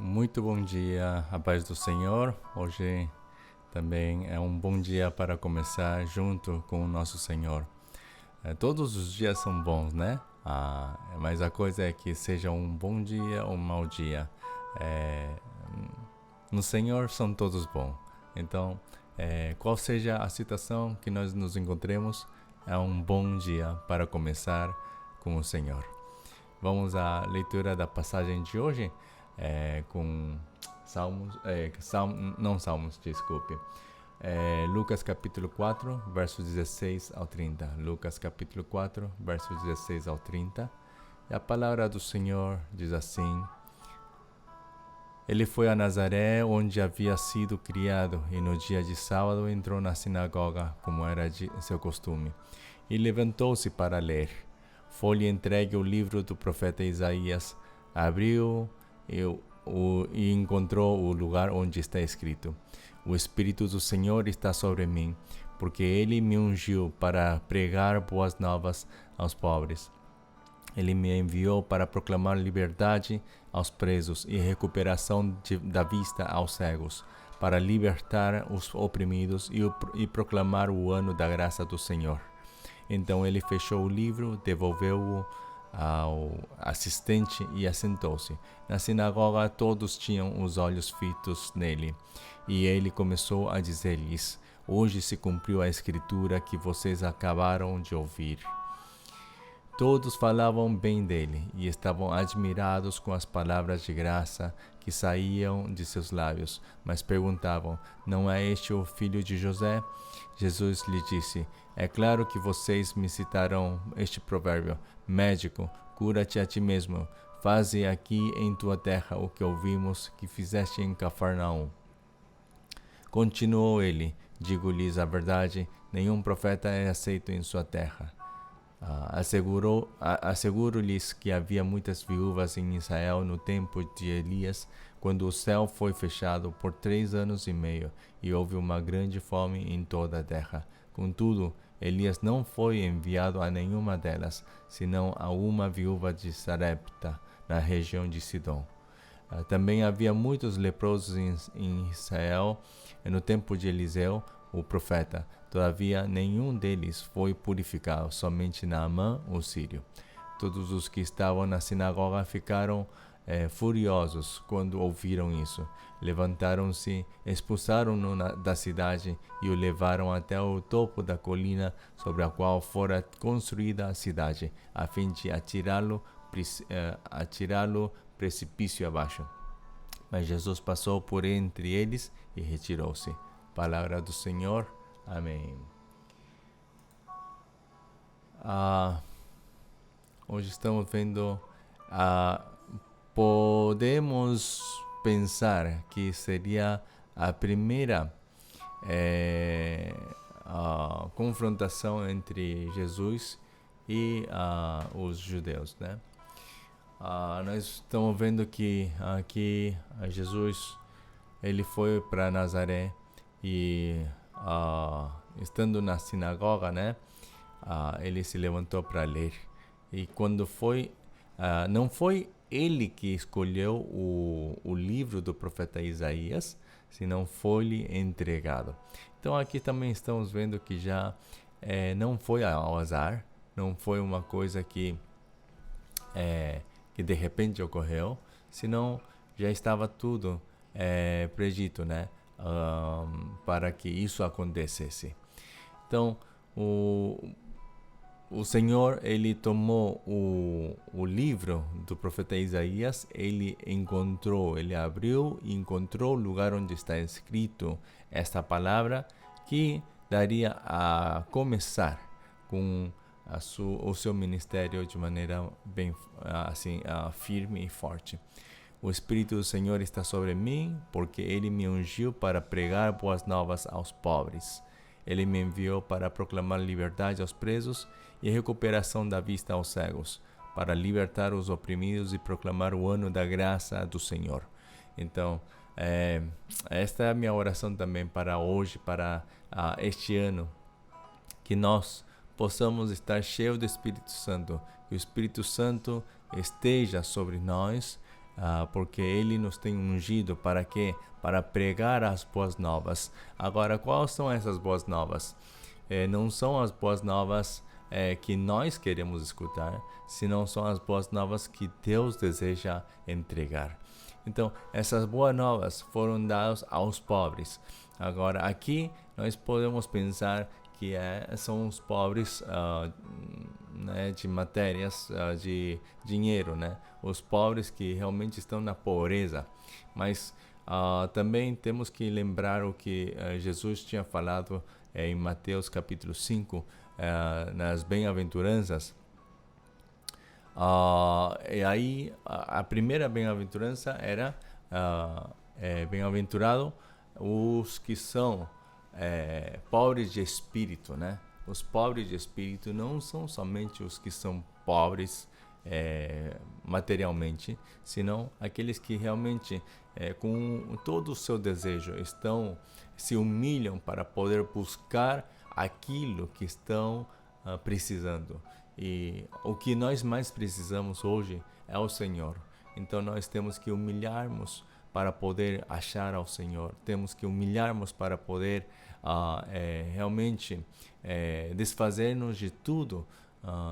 Muito bom dia, a paz do Senhor. Hoje também é um bom dia para começar junto com o nosso Senhor. Todos os dias são bons, né? Mas a coisa é que seja um bom dia ou um mau dia. É, no Senhor são todos bons. Então, qual seja a situação que nós nos encontremos, é um bom dia para começar com o Senhor. Vamos à leitura da passagem de hoje, com Lucas capítulo 4, versos 16 ao 30. Lucas capítulo 4, versos 16 ao 30. E a palavra do Senhor diz assim: Ele foi a Nazaré, onde havia sido criado, e no dia de sábado entrou na sinagoga, como era de seu costume, e levantou-se para ler. Foi-lhe entregue o livro do profeta Isaías. Abriu e encontrou o lugar onde está escrito: O Espírito do Senhor está sobre mim, porque Ele me ungiu para pregar boas novas aos pobres. Ele me enviou para proclamar liberdade aos presos e recuperação da vista aos cegos, para libertar os oprimidos e proclamar o ano da graça do Senhor. Então ele fechou o livro, devolveu-o ao assistente e assentou-se. Na sinagoga todos tinham os olhos fitos nele. E ele começou a dizer-lhes: Hoje se cumpriu a escritura que vocês acabaram de ouvir. Todos falavam bem dele e estavam admirados com as palavras de graça que saíam de seus lábios, mas perguntavam: Não é este o filho de José? Jesus lhe disse: É claro que vocês me citarão este provérbio: Médico, cura-te a ti mesmo. Faze aqui em tua terra o que ouvimos que fizeste em Cafarnaum. Continuou ele: Digo-lhes a verdade, nenhum profeta é aceito em sua terra. Asseguro-lhes que havia muitas viúvas em Israel no tempo de Elias, quando o céu foi fechado por 3 anos e meio, e houve uma grande fome em toda a terra. Contudo, Elias não foi enviado a nenhuma delas, senão a uma viúva de Sarepta, na região de Sidom. Também havia muitos leprosos em Israel no tempo de Eliseu, o profeta. Todavia, nenhum deles foi purificado, somente Naamã, o sírio. Todos os que estavam na sinagoga ficaram furiosos quando ouviram isso. Levantaram-se, expulsaram-no da cidade e o levaram até o topo da colina sobre a qual fora construída a cidade, a fim de atirá-lo precipício abaixo. Mas Jesus passou por entre eles e retirou-se. Palavra do Senhor. Amém. Hoje estamos vendo, podemos pensar que seria a primeira confrontação entre Jesus e os judeus, né? Nós estamos vendo que aqui Jesus ele foi para Nazaré e estando na sinagoga, né, ele se levantou para ler. E quando foi, não foi ele que escolheu o livro do profeta Isaías, senão foi-lhe entregado. Então aqui também estamos vendo que já não foi ao azar, não foi uma coisa que de repente ocorreu, senão já estava tudo predito, né? Para que isso acontecesse. Então, o Senhor, ele tomou o livro do profeta Isaías, ele abriu e encontrou o lugar onde está escrito esta palavra que daria a começar com o seu ministério de maneira bem assim firme e forte. O Espírito do Senhor está sobre mim, porque Ele me ungiu para pregar boas novas aos pobres. Ele me enviou para proclamar liberdade aos presos e recuperação da vista aos cegos, para libertar os oprimidos e proclamar o ano da graça do Senhor. Então, esta é a minha oração também para hoje, para este ano, que nós possamos estar cheios do Espírito Santo, que o Espírito Santo esteja sobre nós, porque Ele nos tem ungido para quê? Para pregar as boas novas. Agora, quais são essas boas novas? Não são as boas novas que nós queremos escutar, senão são as boas novas que Deus deseja entregar. Então, essas boas novas foram dadas aos pobres. Agora, aqui nós podemos pensar que são os pobres né, de matérias, de dinheiro, né? Os pobres que realmente estão na pobreza. Mas também temos que lembrar o que Jesus tinha falado em Mateus capítulo 5, nas bem-aventuranças. E aí, a primeira bem-aventurança era bem-aventurado os que são pobres de espírito, né? Os pobres de espírito não são somente os que são pobres materialmente, senão aqueles que realmente, com todo o seu desejo, se humilham para poder buscar aquilo que estão precisando. E o que nós mais precisamos hoje é o Senhor. Então nós temos que humilharmos para poder achar ao Senhor. Temos que humilharmos para poder realmente desfazer-nos de tudo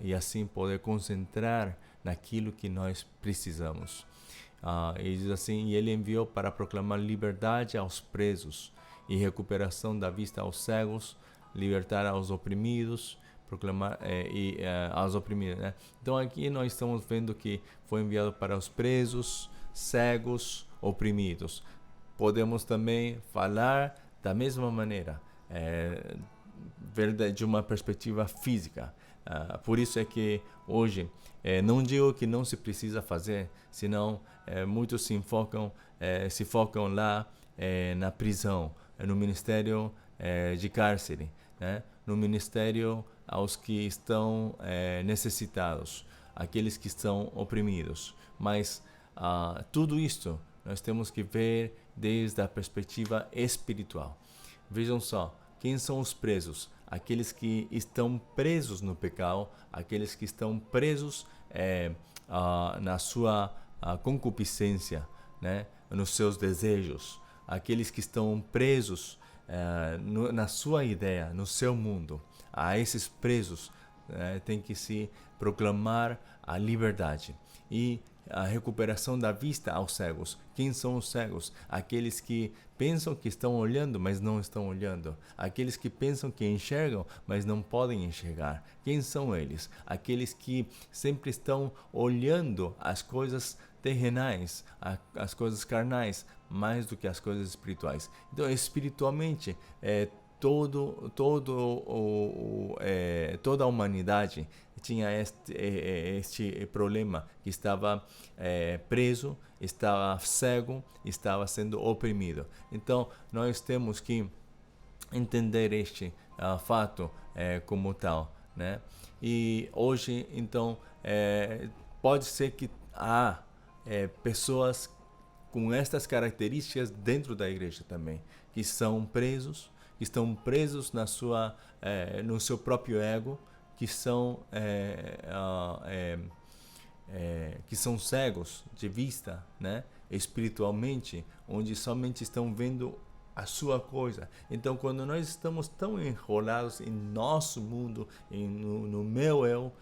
e assim poder concentrar naquilo que nós precisamos. E diz assim: e Ele enviou para proclamar liberdade aos presos e recuperação da vista aos cegos, libertar aos oprimidos, proclamar aos oprimidos, né? Então aqui nós estamos vendo que foi enviado para os presos, cegos, oprimidos. Podemos também falar da mesma maneira, de uma perspectiva física. Por isso é que hoje não digo que não se precisa fazer, senão muitos se focam lá na prisão, no ministério de cárcere, né? No ministério aos que estão necessitados, aqueles que estão oprimidos. Mas tudo isto nós temos que ver desde a perspectiva espiritual. Vejam só, quem são os presos? Aqueles que estão presos no pecado, aqueles que estão presos na sua concupiscência, né? Nos seus desejos, aqueles que estão presos na sua ideia, no seu mundo. A esses presos tem que se proclamar a liberdade e a recuperação da vista aos cegos. Quem são os cegos? Aqueles que pensam que estão olhando, mas não estão olhando. Aqueles que pensam que enxergam, mas não podem enxergar. Quem são eles? Aqueles que sempre estão olhando as coisas terrenais, as coisas carnais, mais do que as coisas espirituais. Então, espiritualmente, toda a humanidade tinha este problema, que estava preso, estava cego, estava sendo oprimido. Então, nós temos que entender este fato como tal, né? E hoje, então, pode ser que há pessoas com estas características dentro da igreja também, que são presos, que estão presos no seu próprio ego, que são cegos de vista, né? Espiritualmente, onde somente estão vendo a sua coisa. Então, quando nós estamos tão enrolados em nosso mundo, no meu eu,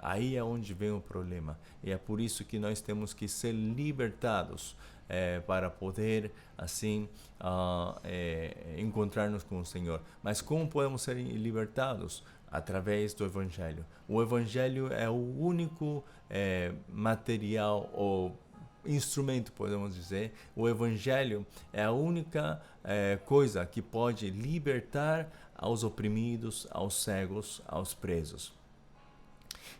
aí é onde vem o problema. E é por isso que nós temos que ser libertados para poder, assim, encontrar-nos com o Senhor. Mas como podemos ser libertados? Através do Evangelho. O Evangelho é o único material ou instrumento, podemos dizer. O Evangelho é a única coisa que pode libertar aos oprimidos, aos cegos, aos presos.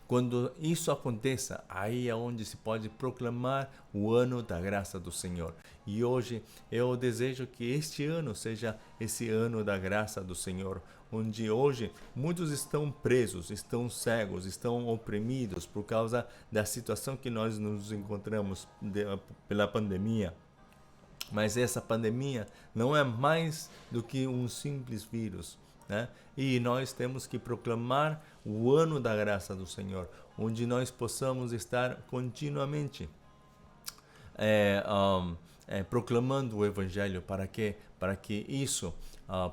Quando isso aconteça, aí é onde se pode proclamar o ano da graça do Senhor. E hoje eu desejo que este ano seja esse ano da graça do Senhor, onde hoje muitos estão presos, estão cegos, estão oprimidos por causa da situação que nós nos encontramos pela pandemia. Mas essa pandemia não é mais do que um simples vírus, né? E nós temos que proclamar o ano da graça do Senhor, onde nós possamos estar continuamente proclamando o Evangelho para que isso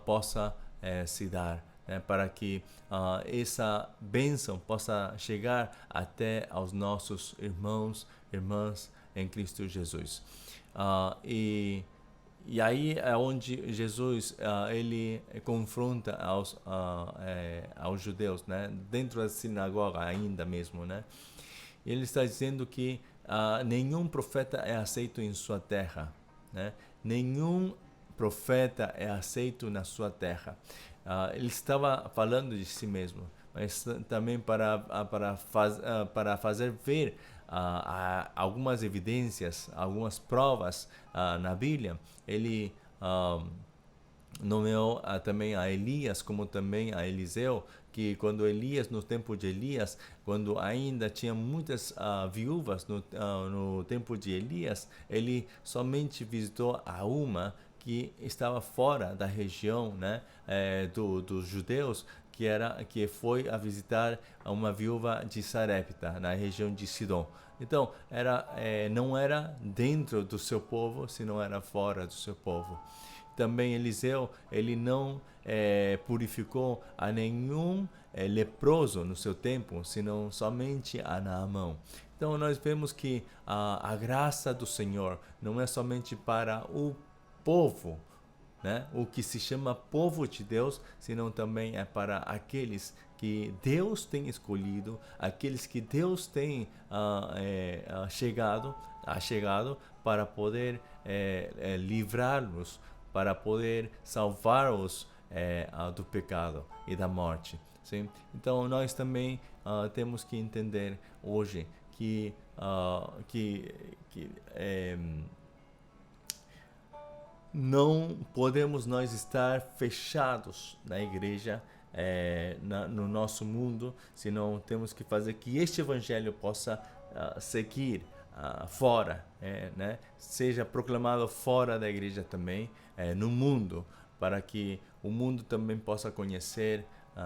possa se dar, né? Para que essa bênção possa chegar até aos nossos irmãos, irmãs em Cristo Jesus. E aí é onde Jesus ele confronta aos judeus, né? Dentro da sinagoga ainda mesmo, né? Ele está dizendo que nenhum profeta é aceito em sua terra, né? Nenhum profeta é aceito na sua terra. Ele estava falando de si mesmo, mas também para fazer ver algumas evidências, algumas provas na Bíblia. Ele nomeou também a Elias, como também a Eliseu, que quando Elias, no tempo de Elias, quando ainda tinha muitas viúvas no tempo de Elias, ele somente visitou a uma que estava fora da região, né, dos judeus, que foi a visitar uma viúva de Sarepta, na região de Sidom. Então, não era dentro do seu povo, senão era fora do seu povo. Também Eliseu, ele não purificou a nenhum leproso no seu tempo, senão somente a Naamã. Então nós vemos que a graça do Senhor não é somente para o povo, né? O que se chama povo de Deus, senão também é para aqueles que Deus tem escolhido, aqueles que Deus tem chegado para poder livrá-los, para poder salvar-os do pecado e da morte. Sim? Então nós também temos que entender hoje que não podemos nós estar fechados na igreja, no nosso mundo, senão temos que fazer que este evangelho possa seguir fora, né? Seja proclamado fora da igreja também, no mundo, para que o mundo também possa conhecer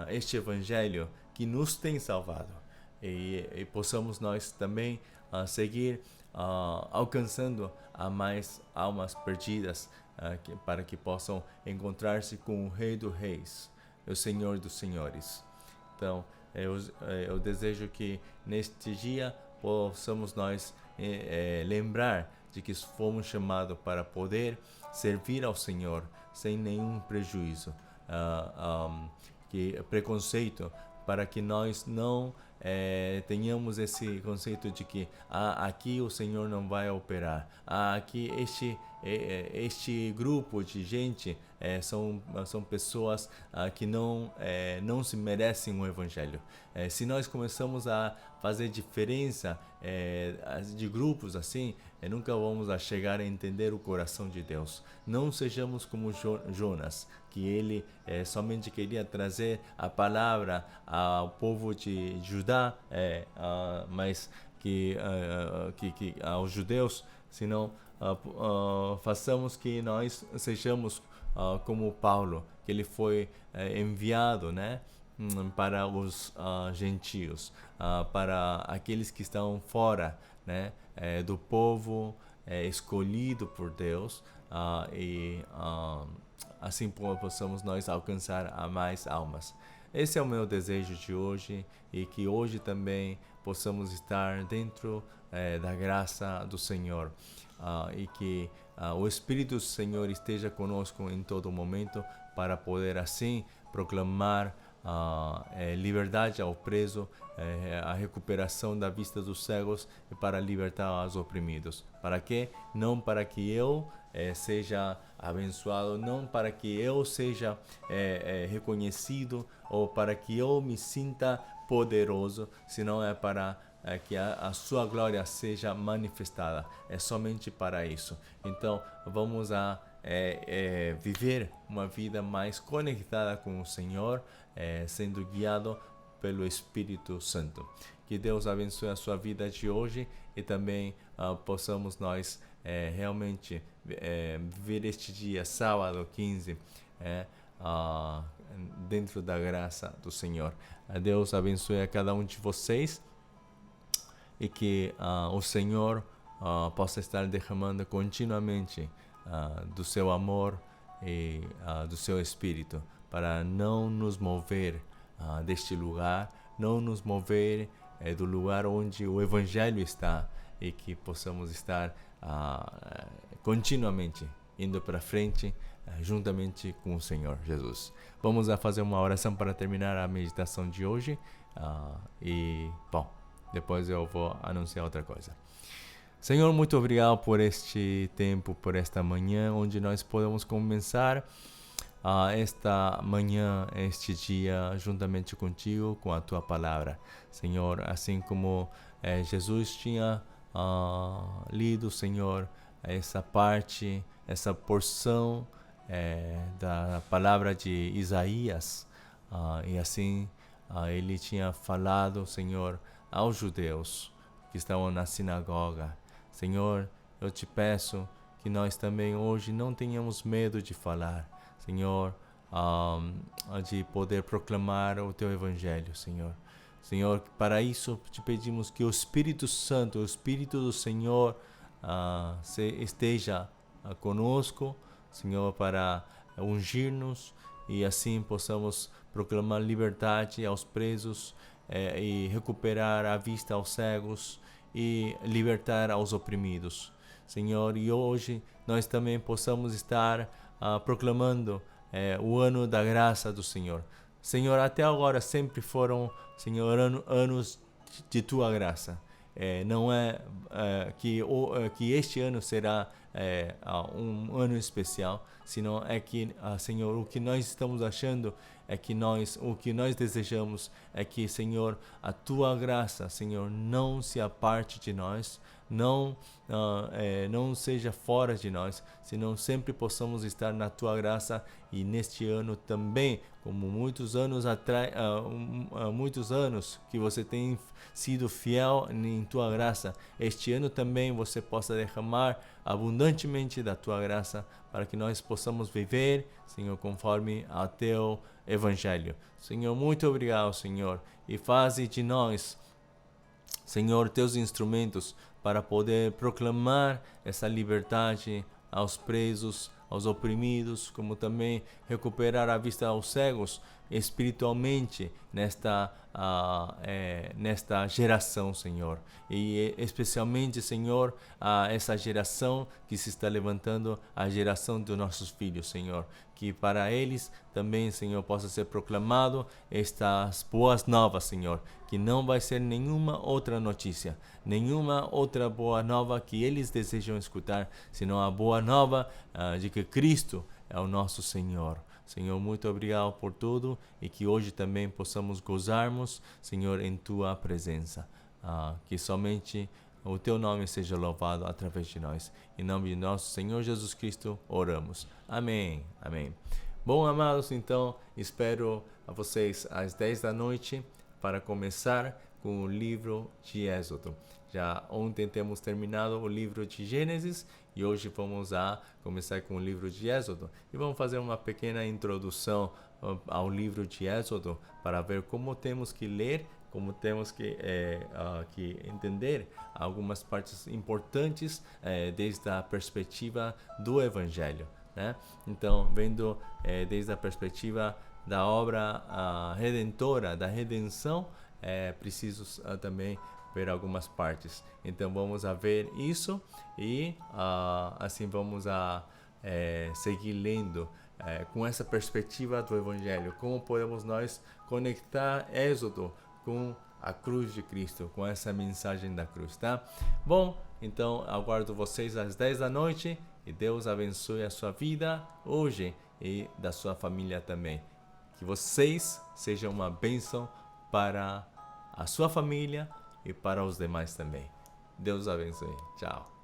este evangelho que nos tem salvado, e possamos nós também seguir alcançando a mais almas perdidas, para que possam encontrar-se com o Rei dos Reis, o Senhor dos Senhores. Então, eu desejo que neste dia possamos nós lembrar de que fomos chamados para poder servir ao Senhor sem nenhum prejuízo, preconceito, para que nós não tenhamos esse conceito de que aqui o Senhor não vai operar, aqui este grupo de gente são pessoas que não se merecem o Evangelho. Se nós começamos a fazer diferença de grupos assim, nunca vamos chegar a entender o coração de Deus. Não sejamos como Jonas, que ele somente queria trazer a palavra ao povo de Judá, mas que aos judeus, senão façamos que nós sejamos como Paulo, que ele foi enviado, né, para os gentios, para aqueles que estão fora, né, do povo escolhido por Deus, e assim possamos nós alcançar a mais almas. Esse é o meu desejo de hoje, e que hoje também possamos estar dentro da graça do Senhor, e que o Espírito do Senhor esteja conosco em todo momento, para poder assim proclamar liberdade ao preso, a recuperação da vista dos cegos, e para libertar os oprimidos. Para quê? Não para que eu seja abençoado, não para que eu seja reconhecido, ou para que eu me sinta poderoso, senão é para que a sua glória seja manifestada. É somente para isso. Então vamos viver uma vida mais conectada com o Senhor, sendo guiado pelo Espírito Santo. Que Deus abençoe a sua vida de hoje, e também possamos nós realmente viver este dia, sábado 15, dentro da graça do Senhor. Deus abençoe a cada um de vocês, e que o Senhor possa estar derramando continuamente do seu amor e do seu Espírito, para não nos mover deste lugar, não nos mover do lugar onde o Evangelho está, e que possamos estar continuamente indo para frente juntamente com o Senhor Jesus. Vamos fazer uma oração para terminar a meditação de hoje depois eu vou anunciar outra coisa. Senhor, muito obrigado por este tempo, por esta manhã, onde nós podemos começar esta manhã, este dia, juntamente contigo, com a tua palavra. Senhor, assim como Jesus tinha lido, Senhor, essa parte, essa porção da palavra de Isaías, e assim ele tinha falado, Senhor, aos judeus que estavam na sinagoga. Senhor, eu te peço que nós também hoje não tenhamos medo de falar, Senhor, de poder proclamar o teu Evangelho, Senhor. Senhor, para isso te pedimos que o Espírito Santo, o Espírito do Senhor, esteja conosco, Senhor, para ungir-nos e assim possamos proclamar liberdade aos presos e recuperar a vista aos cegos e libertar aos oprimidos. Senhor, e hoje nós também possamos estar proclamando o ano da graça do Senhor. Senhor, até agora sempre foram, Senhor, anos de tua graça. Não é que este ano será um ano especial, senão é que, Senhor, o que nós estamos achando é que o que nós desejamos é que, Senhor, a tua graça, Senhor, não se aparte de nós, não seja fora de nós, senão sempre possamos estar na tua graça. E neste ano também, como muitos anos atrás, muitos anos que você tem sido fiel em tua graça, este ano também você possa derramar abundantemente da tua graça, para que nós possamos viver, Senhor, conforme ao teu Evangelho. Senhor, muito obrigado, Senhor, e faze de nós, Senhor, teus instrumentos para poder proclamar essa liberdade aos presos, aos oprimidos, como também recuperar a vista aos cegos espiritualmente nesta geração, Senhor. E especialmente, Senhor, essa geração que se está levantando, a geração dos nossos filhos, Senhor. Que para eles também, Senhor, possa ser proclamado estas boas novas, Senhor. Que não vai ser nenhuma outra notícia, nenhuma outra boa nova que eles desejam escutar, senão a boa nova de que Cristo é o nosso Senhor. Senhor, muito obrigado por tudo, e que hoje também possamos gozarmos, Senhor, em tua presença. Que somente o teu nome seja louvado através de nós. Em nome de nosso Senhor Jesus Cristo, oramos. Amém. Amém. Bom, amados, então, espero a vocês às 10 da noite para começar com o livro de Êxodo. Já ontem temos terminado o livro de Gênesis e hoje vamos começar com o livro de Êxodo. E vamos fazer uma pequena introdução ao livro de Êxodo para ver como temos que ler, como temos que entender algumas partes importantes desde a perspectiva do Evangelho, né? Então, vendo desde a perspectiva da obra redentora, da redenção, preciso também ver algumas partes. Então vamos ver isso e assim vamos seguir lendo com essa perspectiva do Evangelho. Como podemos nós conectar Êxodo com a cruz de Cristo, com essa mensagem da cruz, tá? Bom, então aguardo vocês às 10 da noite e Deus abençoe a sua vida hoje e da sua família também. Que vocês sejam uma bênção para a sua família e para os demais também. Deus abençoe. Tchau.